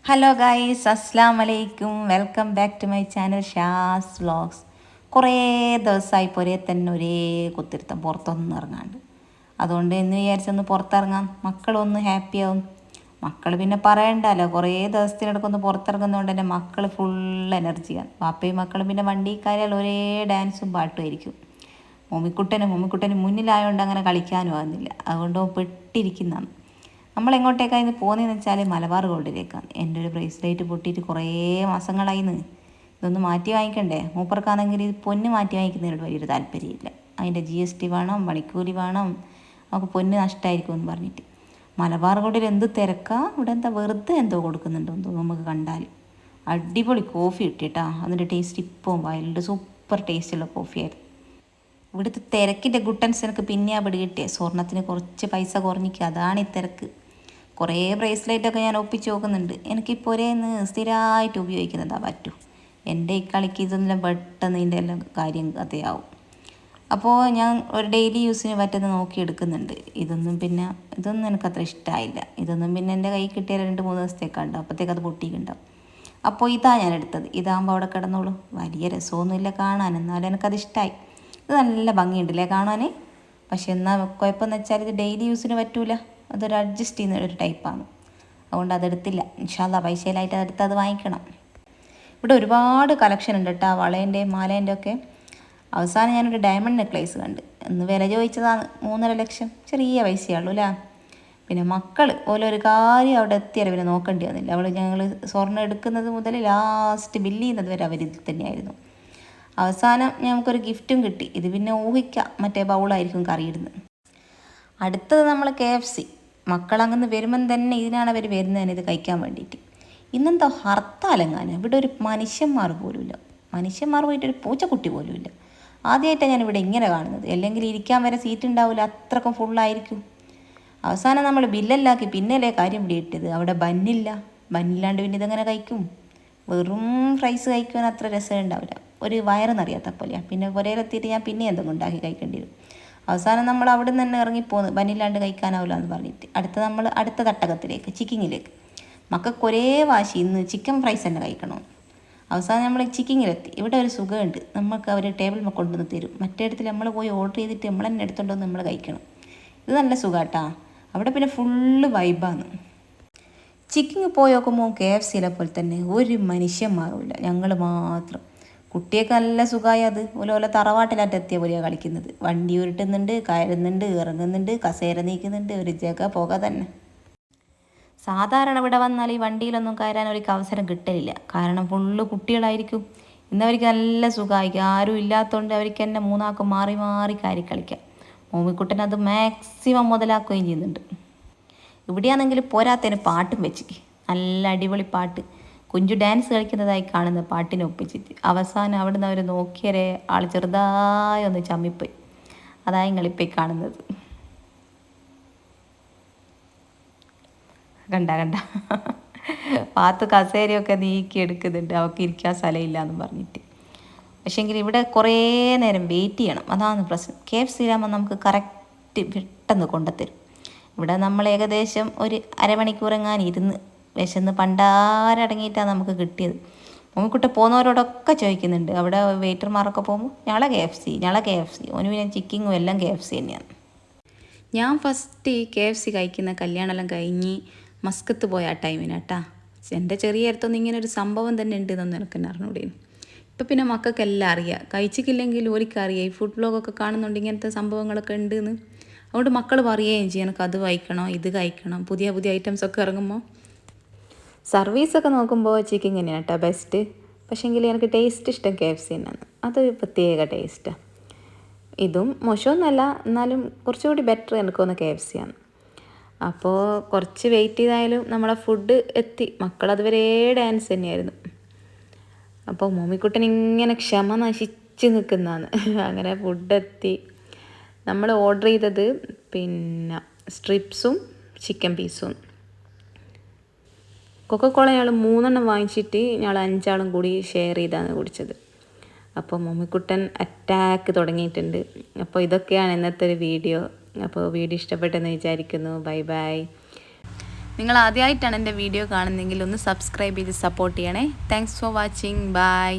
Hello guys, അസ്സാം വലൈക്കും. Welcome back to my channel Shaz vlogs. കുറേ ദിവസമായി ഒരേ തന്നെ ഒരേ കുത്തിരുത്തം, പുറത്തൊന്നും ഇറങ്ങാണ്ട്. അതുകൊണ്ട് എന്ന് വിചാരിച്ചൊന്ന് പുറത്തിറങ്ങാം, മക്കളൊന്ന് ഹാപ്പിയാവും. മക്കൾ പിന്നെ പറയണ്ടല്ലോ, കുറേ ദിവസത്തിനിടയ്ക്കൊന്ന് പുറത്തിറങ്ങുന്നതുകൊണ്ട് തന്നെ മക്കൾ ഫുൾ എനർജിയാണ്. പാപ്പയും മക്കളും പിന്നെ വണ്ടി കയറിയാൽ ഒരേ ഡാൻസും പാട്ടും ആയിരിക്കും. മമ്മിക്കുട്ടന് മുന്നിലായതുകൊണ്ട് അങ്ങനെ കളിക്കാനും ആകുന്നില്ല. അതുകൊണ്ട് പെട്ടിരിക്കുന്നതാണ്. നമ്മൾ എങ്ങോട്ടേക്കാണ് പോകുന്നതെന്ന് വെച്ചാൽ മലബാർ ഗോൾഡിലേക്കാണ്. എൻ്റെ ഒരു ബ്രേസ്ലെറ്റ് പൊട്ടിയിട്ട് കുറേ മാസങ്ങളായിന്ന്. ഇതൊന്ന് മാറ്റി വാങ്ങിക്കണ്ടേ. മൂപ്പർക്കാണെങ്കിൽ ഇത് പൊന്ന് മാറ്റി വാങ്ങിക്കുന്നതിനോട് വലിയൊരു താല്പര്യമില്ല. അതിൻ്റെ GST വേണം, പണിക്കൂലി വേണം, നമുക്ക് പൊന്ന് നഷ്ടമായിരിക്കും എന്ന് പറഞ്ഞിട്ട്. മലബാർ ഗോൾഡിൽ എന്ത് തിരക്കാ. ഇവിടെ എന്താ വെറുതെ എന്തോ കൊടുക്കുന്നുണ്ടോ നമുക്ക് കണ്ടാൽ. അടിപൊളി കോഫി കിട്ടിയിട്ടാ. അതിൻ്റെ ടേസ്റ്റ് ഇപ്പോൾ വയലുണ്ട്. സൂപ്പർ ടേസ്റ്റുള്ള കോഫിയായിരുന്നു. ഇവിടുത്തെ തിരക്കിൻ്റെ ഗുട്ടൻസ് എനിക്ക് പിന്നെയാ പിടി കിട്ടിയത്. സ്വർണ്ണത്തിന് കുറച്ച് പൈസ കുറഞ്ഞിക്കുക, അതാണ് ഈ തിരക്ക്. കുറേ ബ്രേസ്ലെറ്റൊക്കെ ഞാൻ ഒപ്പിച്ച് നോക്കുന്നുണ്ട്. എനിക്കിപ്പോൾ ഒരേന്ന് സ്ഥിരമായിട്ട് ഉപയോഗിക്കുന്നതാ പറ്റൂ. എൻ്റെ ഈ കളിക്ക് ഇതൊന്നും പെട്ടെന്ന് ഇതിൻ്റെ എല്ലാം കാര്യം കഥയാവും. അപ്പോൾ ഞാൻ ഒരു ഡെയിലി യൂസിന് പറ്റുന്ന നോക്കി എടുക്കുന്നുണ്ട്. ഇതൊന്നും എനിക്കത്ര ഇഷ്ടമായില്ല. ഇതൊന്നും പിന്നെ എൻ്റെ കൈ കിട്ടിയ 2-3 ദിവസത്തേക്കുണ്ടാവും, അപ്പോഴത്തേക്ക് അത് പൊട്ടിയിട്ടുണ്ടാവും. അപ്പോൾ ഇതാ ഞാൻ എടുത്തത്. ഇതാകുമ്പോൾ അവിടെ കിടന്നോളൂ. വലിയ രസമൊന്നുമില്ല കാണാൻ, എന്നാലും എനിക്കത് ഇഷ്ടമായി. ഇത് നല്ല ഭംഗിയുണ്ടല്ലേ കാണാൻ. പക്ഷെ എന്നാൽ കുഴപ്പമെന്ന് വെച്ചാൽ ഇത് ഡെയിലി യൂസിന് പറ്റൂല. അതൊരു അഡ്ജസ്റ്റ് ചെയ്യുന്ന ഒരു ടൈപ്പാണ്. അതുകൊണ്ട് അതെടുത്തില്ല. ഇൻഷാല്ലാ പൈസയിലായിട്ട് അതെടുത്ത് അത് വാങ്ങിക്കണം. ഇവിടെ ഒരുപാട് കളക്ഷൻ ഉണ്ട് കേട്ടോ, വളേൻ്റെയും മാലേൻ്റെ ഒക്കെ. അവസാനം ഞാനൊരു ഡയമണ്ട് നെക്ലേസ് കണ്ട്. ഇന്ന് വില ചോദിച്ചതാണ് 3.5 ലക്ഷം. ചെറിയ പൈസയുള്ളൂ അല്ലേ. പിന്നെ മക്കൾ ഓരോരു കാര്യം അവിടെ എത്തിയാൽ പിന്നെ നോക്കേണ്ടി വന്നില്ല. ഞങ്ങൾ സ്വർണ്ണം എടുക്കുന്നത് മുതൽ ലാസ്റ്റ് ബില്ല് ചെയ്യുന്നത് വരെ അവരിതിൽ തന്നെയായിരുന്നു. അവസാനം ഞങ്ങൾക്കൊരു ഗിഫ്റ്റും കിട്ടി. ഇത് പിന്നെ ഊഹിക്കാം, മറ്റേ ബൗളായിരിക്കും കറിയിടുന്നത്. അടുത്തത് നമ്മൾ KFC. മക്കളങ്ങനെ വരുമ്പം തന്നെ ഇതിനാണ് അവർ വരുന്നതിന്, ഇത് കഴിക്കാൻ വേണ്ടിയിട്ട്. ഇന്നെന്താ ഹർത്താലെങ്ങാനും. ഇവിടെ ഒരു മനുഷ്യന്മാർ പോലുമില്ല. മനുഷ്യന്മാർ പോയിട്ടൊരു പൂച്ചക്കുട്ടി പോലുമില്ല. ആദ്യമായിട്ടാണ് ഞാനിവിടെ ഇങ്ങനെ കാണുന്നത്. അല്ലെങ്കിൽ ഇരിക്കാൻ വരെ സീറ്റ് ഉണ്ടാവില്ല, അത്രക്കും ഫുള്ളായിരിക്കും. അവസാനം നമ്മൾ ബില്ലെല്ലാക്കി പിന്നല്ലേ കാര്യം പിടിയിട്ടത്. അവിടെ ബന്നില്ലാണ്ട് പിന്നെ ഇതെങ്ങനെ കഴിക്കും. വെറും ഫ്രൈസ് കഴിക്കുവാൻ അത്ര രസം ഉണ്ടാവില്ല. ഒരു വയറ് നിറയാത്ത പോലെയാണ്. പിന്നെ പുരയിലെത്തിയിട്ട് ഞാൻ പിന്നെ എന്തെങ്കിലും ഉണ്ടാക്കി കഴിക്കേണ്ടി വരും. അവസാനം നമ്മൾ അവിടെ നിന്ന് തന്നെ ഇറങ്ങിപ്പോന്ന്, ബന്നില്ലാണ്ട് കഴിക്കാനാവില്ല എന്ന് പറഞ്ഞിട്ട്. അടുത്ത തട്ടകത്തിലേക്ക്, ചിക്കിങ്ങിലേക്ക്. മക്കൾക്ക് ഒരേ വാശി, ഇന്ന് ചിക്കൻ ഫ്രൈസ് തന്നെ കഴിക്കണം. അവസാനം നമ്മൾ ചിക്കിങ്ങിലെത്തി. ഇവിടെ ഒരു സുഖമുണ്ട്, നമുക്ക് അവർ ടേബിളിൽ കൊണ്ടുവന്ന് തരും. മറ്റേടത്തിൽ നമ്മൾ പോയി ഓർഡർ ചെയ്തിട്ട് നമ്മൾ തന്നെ എടുത്തുകൊണ്ടുവന്ന് നമ്മൾ കഴിക്കണം. ഇത് നല്ല സുഖമാട്ടാ. അവിടെ പിന്നെ ഫുള്ള് വൈബാണ്. ചിക്കിങ് പോയി നോക്കുമ്പോൾ KFCയിലെ പോലെ തന്നെ ഒരു മനുഷ്യന്മാരുമില്ല, ഞങ്ങൾ മാത്രം. കുട്ടിയൊക്കെ നല്ല സുഖമായി. അത് ഓല തറവാട്ടിലാറ്റെത്തിയ പോലെയാണ് കളിക്കുന്നത്. വണ്ടി ഉരുട്ടുന്നുണ്ട്, കയറുന്നുണ്ട്, ഇറങ്ങുന്നുണ്ട്, കസേര നീക്കുന്നുണ്ട്, ഒരു ജഗ പുക തന്നെ. സാധാരണ ഇവിടെ വന്നാൽ ഈ വണ്ടിയിലൊന്നും കയറാൻ അവർക്ക് അവസരം കിട്ടലില്ല. കാരണം ഫുള്ള് കുട്ടികളായിരിക്കും. ഇന്നവർക്ക് നല്ല സുഖമായിരിക്കും. ആരും ഇല്ലാത്തതുകൊണ്ട് അവർക്ക് തന്നെ മൂന്നാക്കും മാറി മാറി കയറി കളിക്കാം. മോമിക്കുട്ടൻ അത് മാക്സിമം മുതലാക്കുകയും ചെയ്യുന്നുണ്ട്. ഇവിടെയാണെങ്കിൽ പോരാത്തതിന് പാട്ടും വെച്ചിട്ട് നല്ല അടിപൊളി പാട്ട്. കുഞ്ചു ഡാൻസ് കളിക്കുന്നതായി കാണുന്ന പാട്ടിനെ ഒപ്പിച്ചിട്ട് അവസാനം അവിടുന്ന് അവർ നോക്കിയവരെ ആൾ ചെറുതായി ഒന്ന് ചമ്മിപ്പോയി. അതായി നിങ്ങളിപ്പോൾ കാണുന്നത്. കണ്ട പാത്ത് കസേരയൊക്കെ നീക്കി എടുക്കുന്നുണ്ട്, അവൾക്ക് ഇരിക്കാൻ സ്ഥലമില്ല എന്ന് പറഞ്ഞിട്ട്. പക്ഷേങ്കിൽ ഇവിടെ കുറേ നേരം വെയിറ്റ് ചെയ്യണം, അതാണ് പ്രശ്നം. KFCയിലാകുമ്പോൾ നമുക്ക് കറക്റ്റ് പെട്ടെന്ന് കൊണ്ടുത്തരും. ഇവിടെ നമ്മൾ ഏകദേശം ഒരു അരമണിക്കൂറെങ്ങാനും ഇരുന്ന് വിശന്ന് പണ്ടാരടങ്ങിയിട്ടാണ് നമുക്ക് കിട്ടിയത്. മോമിക്കുട്ട പോകുന്നവരോടൊക്കെ ചോദിക്കുന്നുണ്ട്. അവിടെ വെയിറ്റർമാരൊക്കെ പോകുമ്പോൾ ഞങ്ങളെ KFC. ഓന് പിന്നെ ചിക്കിങ്ങും എല്ലാം KFC തന്നെയാണ്. ഞാൻ ഫസ്റ്റ് KFC കഴിക്കുന്ന കല്യാണമെല്ലാം കഴിഞ്ഞ് മസ്കത്ത് പോയ ആ ടൈമിനാട്ടാ. എൻ്റെ ചെറിയ അടുത്തൊന്നും ഇങ്ങനെ ഒരു സംഭവം തന്നെ ഉണ്ട് എന്നൊന്നും എനിക്ക് തന്നെ അറിഞ്ഞൂടേനും. ഇപ്പം പിന്നെ മക്കൾക്കെല്ലാം അറിയാം. കഴിച്ചിട്ടില്ലെങ്കിൽ ഓരിക്കറിയാം. ഈ ഫുഡ് ബ്ലോഗൊക്കെ കാണുന്നുണ്ട് ഇങ്ങനത്തെ സംഭവങ്ങളൊക്കെ ഉണ്ടെന്ന്. അതുകൊണ്ട് മക്കൾ പറയുകയും ചെയ്യും, എനിക്ക് അത് കഴിക്കണം, ഇത് കഴിക്കണം. പുതിയ ഐറ്റംസൊക്കെ ഇറങ്ങുമ്പോൾ സർവീസൊക്കെ നോക്കുമ്പോൾ ചിക്കൻ തന്നെയാണ് കേട്ടോ ബെസ്റ്റ്. പക്ഷേങ്കിൽ എനിക്ക് ടേസ്റ്റ് ഇഷ്ടം KFC തന്നെയാണ്. അതൊരു പ്രത്യേക ടേസ്റ്റാണ്. ഇതും മോശമൊന്നുമല്ല, എന്നാലും കുറച്ചുകൂടി ബെറ്റർ എനിക്കൊന്ന് KFC ആണ്. അപ്പോൾ കുറച്ച് വെയിറ്റ് ചെയ്തായാലും നമ്മളെ ഫുഡ് എത്തി. മക്കളതുവരെ ഡാൻസ് തന്നെയായിരുന്നു. അപ്പോൾ മോമിക്കുട്ടൻ ഇങ്ങനെ ക്ഷമ നശിച്ച് നിൽക്കുന്നതാണ്. അങ്ങനെ ഫുഡ് എത്തി. നമ്മൾ ഓർഡർ ചെയ്തത് പിന്നെ സ്ട്രിപ്സും ചിക്കൻ പീസും. കൊക്കക്കോള ഞങ്ങൾ 3 വാങ്ങിച്ചിട്ട് ഞങ്ങൾ 5 കൂടി ഷെയർ ചെയ്താണ് കുടിച്ചത്. അപ്പോൾ മോമിക്കുട്ടൻ അറ്റാക്ക് തുടങ്ങിയിട്ടുണ്ട്. അപ്പോൾ ഇതൊക്കെയാണ് ഇന്നത്തെ ഒരു വീഡിയോ. അപ്പോൾ വീഡിയോ ഇഷ്ടപ്പെട്ടെന്ന് വിചാരിക്കുന്നു. ബൈ. നിങ്ങൾ ആദ്യമായിട്ടാണ് എൻ്റെ വീഡിയോ കാണുന്നതെങ്കിൽ ഒന്ന് സബ്സ്ക്രൈബ് ചെയ്ത് സപ്പോർട്ട് ചെയ്യണേ. Thanks for watching. ബൈ.